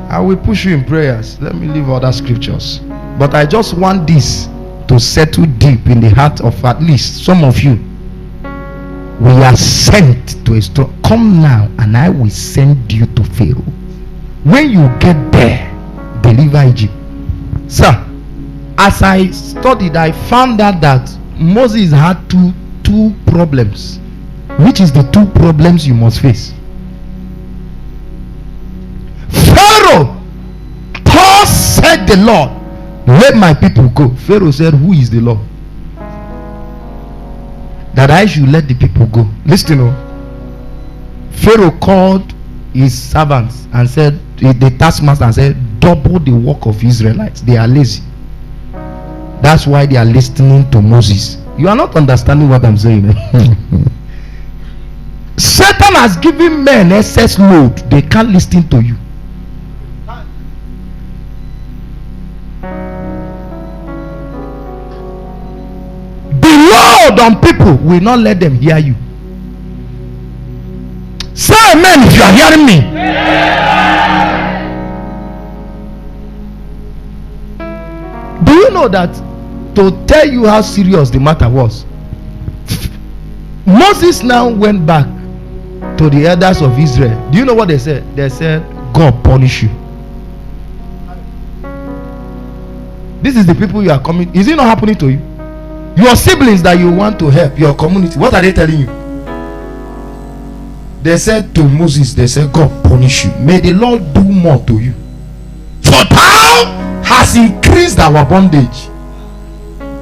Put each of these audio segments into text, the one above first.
I will push you in prayers. Let me leave other scriptures. But I just want this to settle deep in the heart of at least some of you. We are sent to a storm. Come now, and I will send you to Pharaoh. When you get there, deliver Egypt. Sir, as I studied, I found out that Moses had two problems. Which is the two problems you must face? Pharaoh, thus said the Lord, let my people go. Pharaoh said, who is the Lord that I should let the people go? Listen, Pharaoh called his servants and said, the taskmaster, and said, double the work of Israelites. They are lazy. That's why they are listening to Moses. You are not understanding what I'm saying. Satan has given men excess load. They can't listen to you. The load on people will not let them hear you. Say amen if you are hearing me. Do you know that to tell you how serious the matter was, Moses now went back to the elders of Israel. Do you know what they said? They said, God punish you. This is the people you are coming. Is it not happening to you? Your siblings that you want to help, your community, what are they telling you? They said to Moses, they said, God punish you. May the Lord do more to you. For thou has increased our bondage.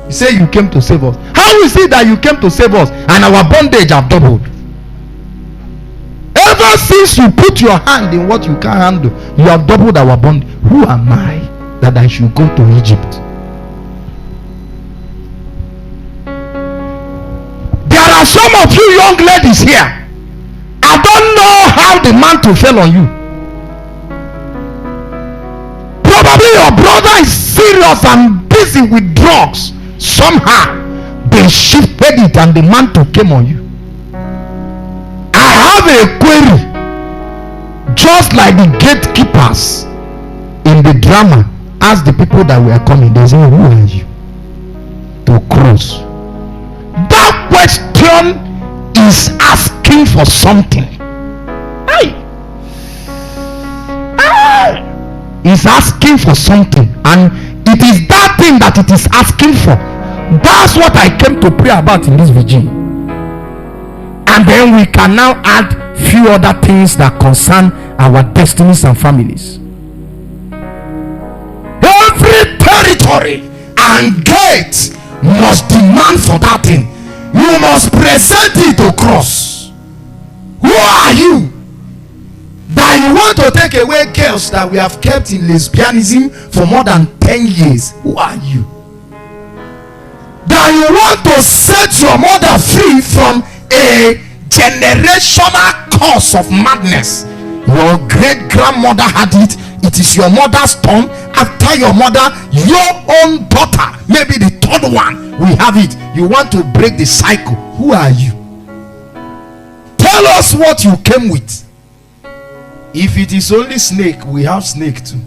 You say you came to save us. How is it that you came to save us and our bondage have doubled? Ever since you put your hand in what you can't handle, you have doubled our bondage. Who am I that I should go to Egypt? There are some of you young ladies here. I don't know how the mantle fell on you. Probably your brother is serious and busy with drugs. Somehow they shifted it and the mantle came on you. I have a query. Just like the gatekeepers in the drama asked the people that were coming, they say, who are you to cross? That question is asking for something. It's asking for something, and it is that thing that it is asking for. That's what I came to pray about in this vigil. And then we can now add few other things that concern our destinies and families. Every territory and gate must demand for that thing. You must present it to cross. Who are you that you want to take away girls that we have kept in lesbianism for more than 10 years? Who are you that you want to set your mother free from a generational cause of madness? Your great grandmother had it. It is your mother's turn. After your mother, your own daughter, maybe the third one, we have it. You want to break the cycle. Who are you? Tell us what you came with. If it is only snake, we have snake too.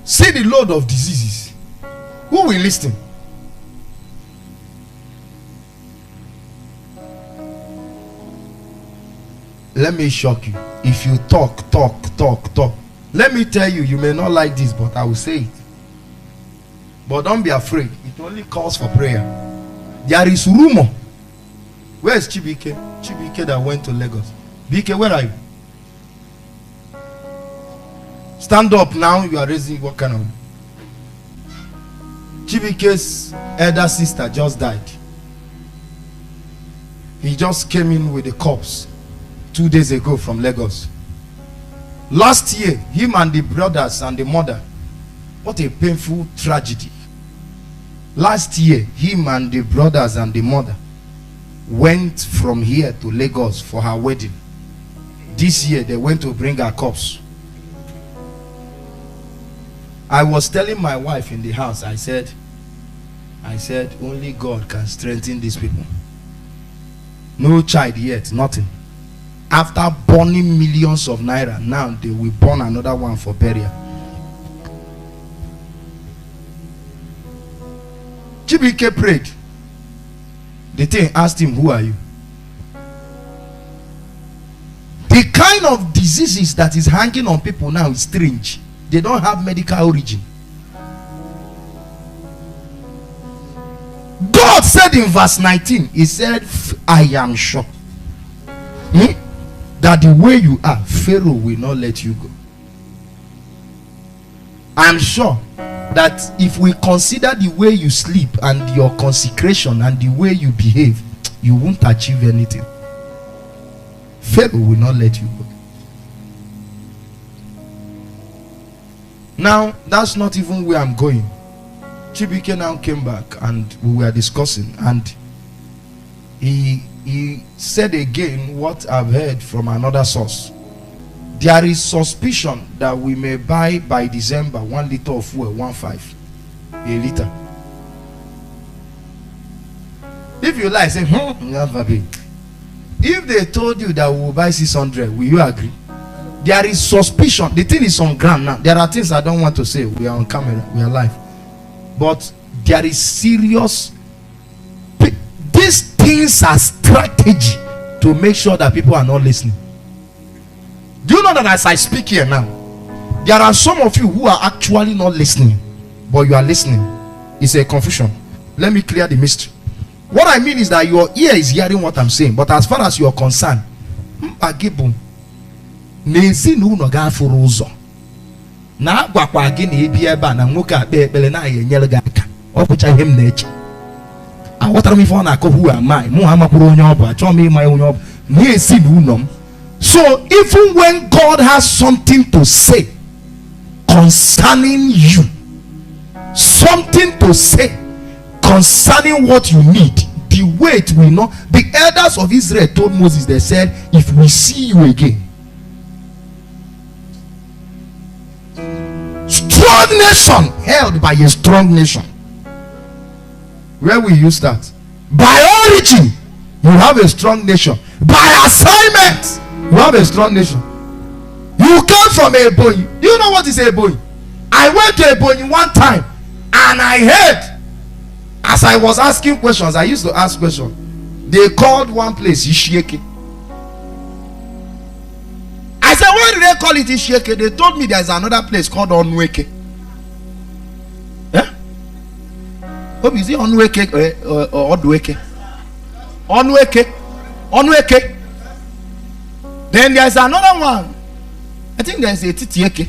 See the load of diseases. Who will listen? Let me shock you. If you talk. Let me tell you, you may not like this, but I will say it. But don't be afraid. It only calls for prayer. There is rumor. Where is Chibike? Chibike that went to Lagos. BK, where are you? Stand up now. You are raising what kind of? Chibike's elder sister just died. He just came in with a corpse 2 days ago from Lagos. Last year, him and the brothers and the mother, what a painful tragedy. Last year, him and the brothers and the mother went from here to Lagos for her wedding. This year, they went to bring her corpse. I was telling my wife in the house, I said, only God can strengthen these people. No child yet, nothing. after burning millions of naira, now they will burn another one for burial. Chibike prayed. The thing asked him, who are you? The kind of diseases that is hanging on people now is strange. They don't have medical origin. God said in verse 19, he said, I am sure that the way you are, Pharaoh will not let you go. I am sure that if we consider the way you sleep and your consecration and the way you behave, you won't achieve anything. Pharaoh will not let you go. Now, that's not even where I'm going. Chibike now came back and we were discussing, and he said again what I've heard from another source. There is suspicion that we may buy by December 1 liter of fuel, 1.5 a liter. If you like, say, if they told you that we will buy 600, will you agree? There is suspicion. The thing is on ground now. There are things I don't want to say. We are on camera, we are live. But there is serious. These things are strategy to make sure that people are not listening. Do you know that as I speak here now, there are some of you who are actually not listening, but you are listening? It's a confusion. Let me clear the mystery. What I mean is that your ear is hearing what I'm saying, but as far as you are concerned, na gwakwa gị na ebi ebe a na nwoke akpa ekpere na ya enyere gị aka ọ bụcha ihe m na-eche. Aghọtara m ife ọ na-akọ who am I? Mụ amakwuru onye ọ bụ, achọrọ m ịma onye ọ bụ, na-esi n'ụlọ m. So even when God has something to say concerning you, something to say concerning what you need, the weight will not. The elders of Israel told Moses, they said, if we see you again, strong nation held by a strong nation. Where will you start? By origin, you have a strong nation. By assignment, you have a strong nation. You come from Ebonyi. Do you know what is Ebonyi? I went to Ebonyi one time and I heard, as I was asking questions, I used to ask questions. They called one place Ishieke. I said, why did they call it Ishieke? They told me there's another place called Onweke. Hope is it Onweke or Odweke? Onweke. Onweke. Then there's another one. I think there's a Titieke.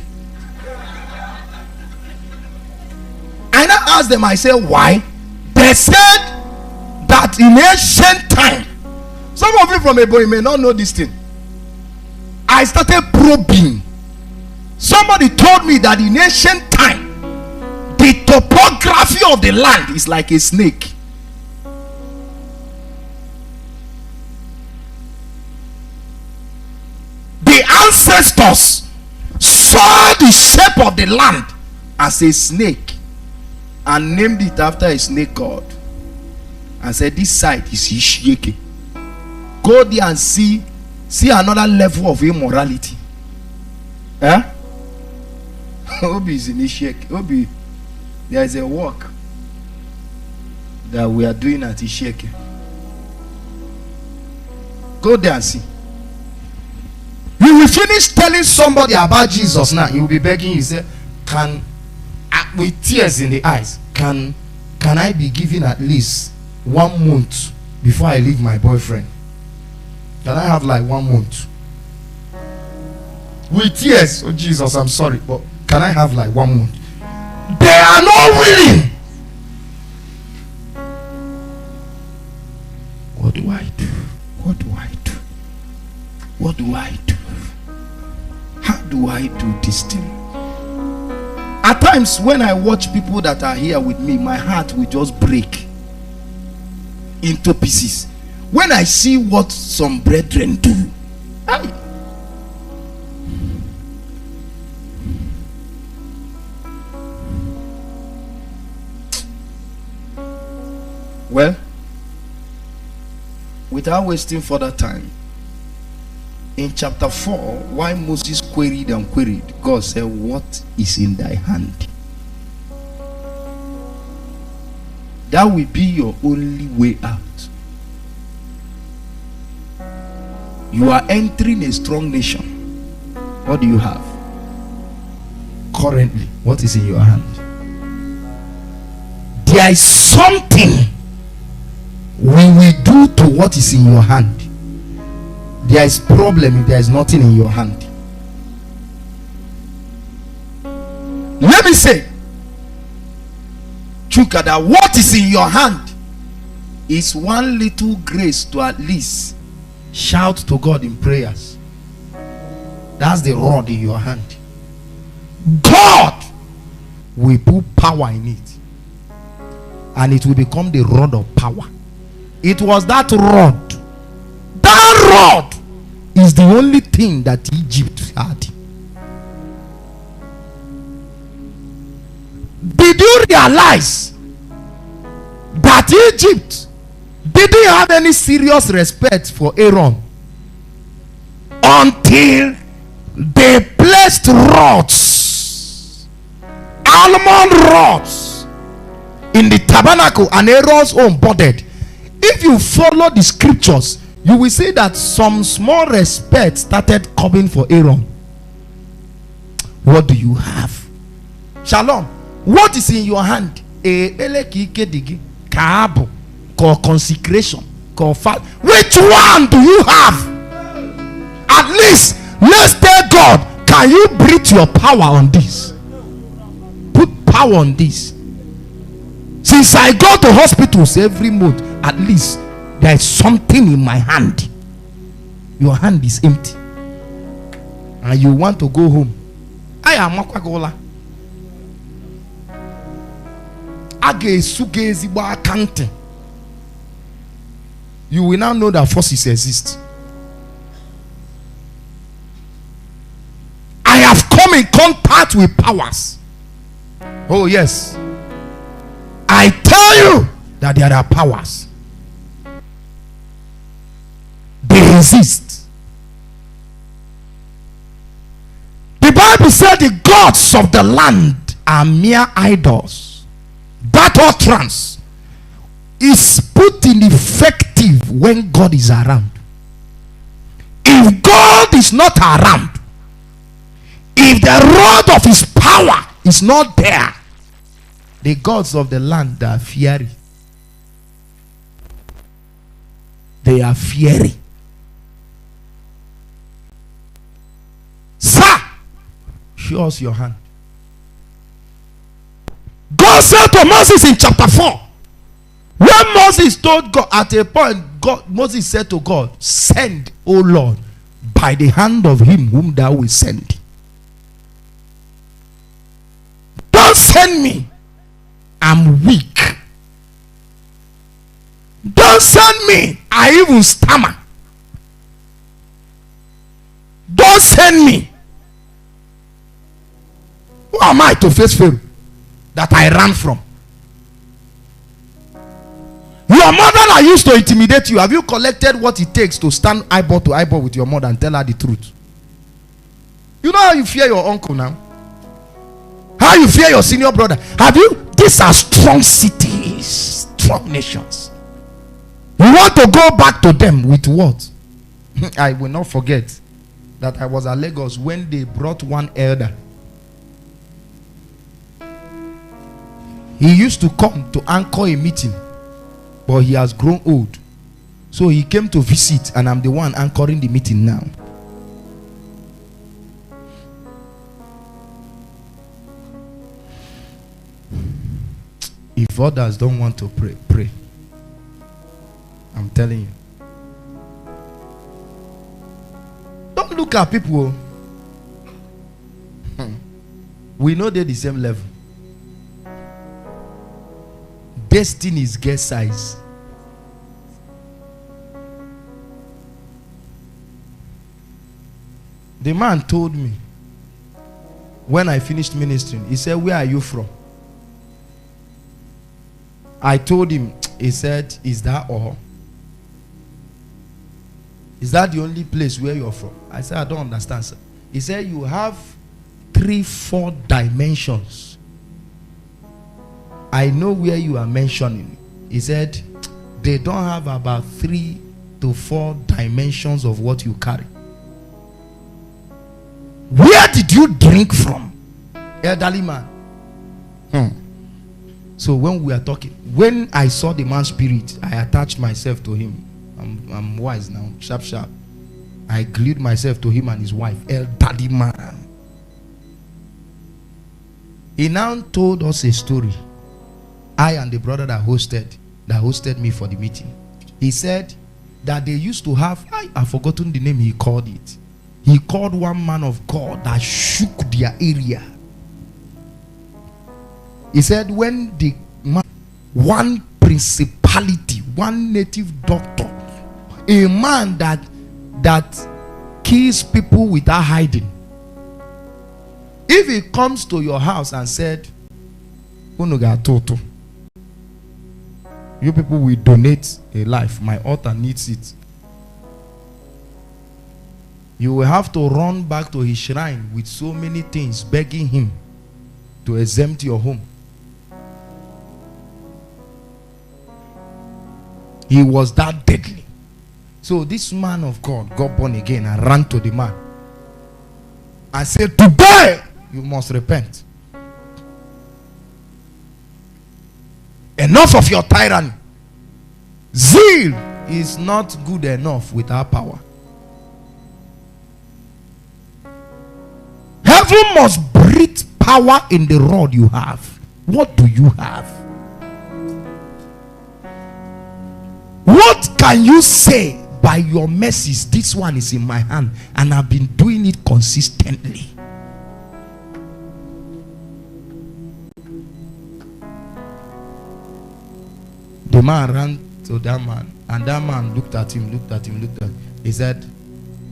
I now asked them, I said, why? They said that in ancient time, some of you from Ebonyi may not know this thing. I started probing. Somebody told me that in ancient time, the topography of the land is like a snake. The ancestors saw the shape of the land as a snake and named it after a snake god and said, this side is Ishieke. Go there and see another level of immorality. Obi is in Ishieke. Obi, there is a work that we are doing at Ishieke. Go there and see. You will finish telling somebody about Jesus now. He will be begging you, say, with tears in the eyes, can I be given at least 1 month before I leave my boyfriend? Can I have like 1 month? With tears, oh Jesus, I'm sorry, but can I have like 1 month? They are not willing. What do I do? What do I do? What do I do? How do I do this thing? At times when I watch people that are here with me, my heart will just break into pieces. When I see what some brethren do, well, without wasting further time, In chapter 4, why Moses queried and queried, God said, what is in thy hand? That will be your only way out. You are entering a strong nation. What do you have? Currently, what is in your hand? There is something we will do to what is in your hand. There is problem if there is nothing in your hand. Let me say, Chuka, that what is in your hand is one little grace to at least shout to God in prayers. That's the rod in your hand. God will put power in it, and it will become the rod of power. It was that rod. That rod is the only thing that Egypt had. Did you realize that Egypt didn't have any serious respect for Aaron until they placed rods, almond rods, in the tabernacle, and Aaron's own budded? If you follow the scriptures, you will see that some small respect started coming for Aaron. What do you have? Shalom. What is in your hand? Called consecration, called fast. Which one do you have? At least let's tell God, can you breathe your power on this? Put power on this. Since I go to hospitals every month, at least there is something in my hand. Your hand is empty, and you want to go home. I am Makwagola. You will now know that forces exist. I have come in contact with powers. Oh yes, I tell you that there are powers. They exist. The Bible said the gods of the land are mere idols. That utterance is put in effective when God is around. If God is not around, if the rod of his power is not there, the gods of the land are fiery. They are fiery. Sir, show us your hand. God said to Moses in chapter 4, when Moses told God, at a point, Moses said to God, send, O Lord, by the hand of him whom thou wilt send. Don't send me. I'm weak. Don't send me. I even stammer. Don't send me. Who am I to face Pharaoh that I ran from? Your mother that used to intimidate you, have you collected what it takes to stand eyeball to eyeball with your mother and tell her the truth? You know how you fear your uncle now? How you fear your senior brother? Have you? These are strong cities, strong nations. You want to go back to them with what? I will not forget that I was at Lagos when they brought one elder. He used to come to anchor a meeting, but he has grown old. So he came to visit, and I'm the one anchoring the meeting now. If others don't want to pray, pray. I'm telling you. Don't look at people. We know they're the same level. Destiny is guest size. The man told me when I finished ministering, he said, where are you from? I told him. He said, is that all? Is that the only place where you're from? I said, I don't understand, sir. He said, you have 3-4 dimensions. I know where you are mentioning. He said, they don't have about 3 to 4 dimensions of what you carry. Where did you drink from, elderly man? So when we are talking, when I saw the man's spirit, I attached myself to him. I'm wise now, sharp. I glued myself to him and his wife, elderly man. He now told us a story. I and the brother that hosted me for the meeting. He said that they used to have, I've forgotten the name he called it. He called one man of God that shook their area. He said when the man, one principality, one native doctor, a man that kills people without hiding, if he comes to your house and said, you people will donate a life, my altar needs it, you will have to run back to his shrine with so many things, begging him to exempt your home. He was that deadly. So this man of God got born again and ran to the man and said, today you must repent. Enough of your tyranny. Zeal is not good enough without power. Heaven must breathe power in the rod you have. What do you have? What can you say? By your mercies, this one is in my hand and I've been doing it consistently. The man ran to that man and that man looked at him. He said,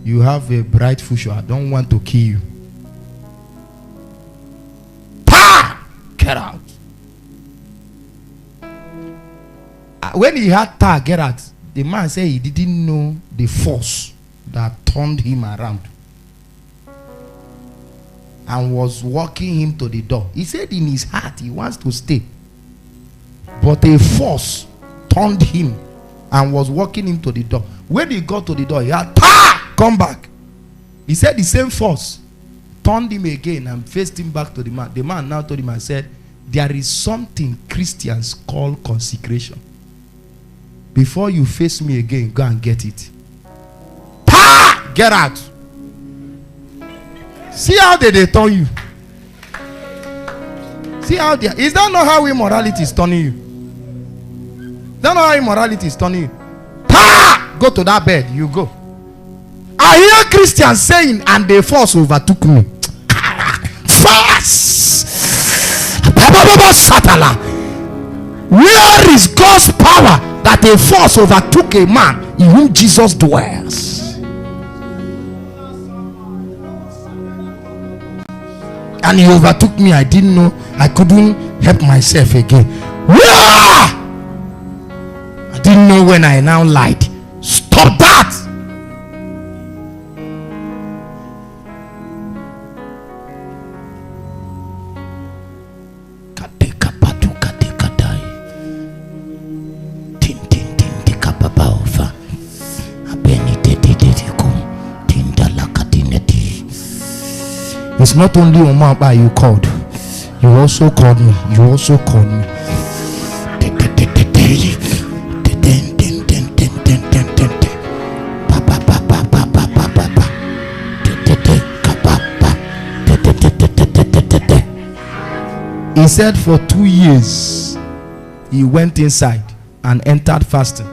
you have a bright future. I don't want to kill you. Get out. When he had get out, the man said he didn't know the force that turned him around and was walking him to the door. He said in his heart he wants to stay, but a force turned him and was walking him to the door. When he got to the door, he had come back. He said the same force turned him again and faced him back to the man. The man now told him and said, there is something Christians call consecration. Before you face me again, go and get it. Get out. See how they turn you. See how they. Is that not how immorality is turning you? Is that not how immorality is turning you? Go to that bed. You go. I hear Christians saying, and the force overtook me. Force. Where is God's power that a force overtook a man in whom Jesus dwells? And he overtook me. I didn't know. I couldn't help myself again. I didn't know when I now lied. Stop that. It's not only Omapa you called. You also called me. You also called me. He said for 2 years he went inside and entered fasting.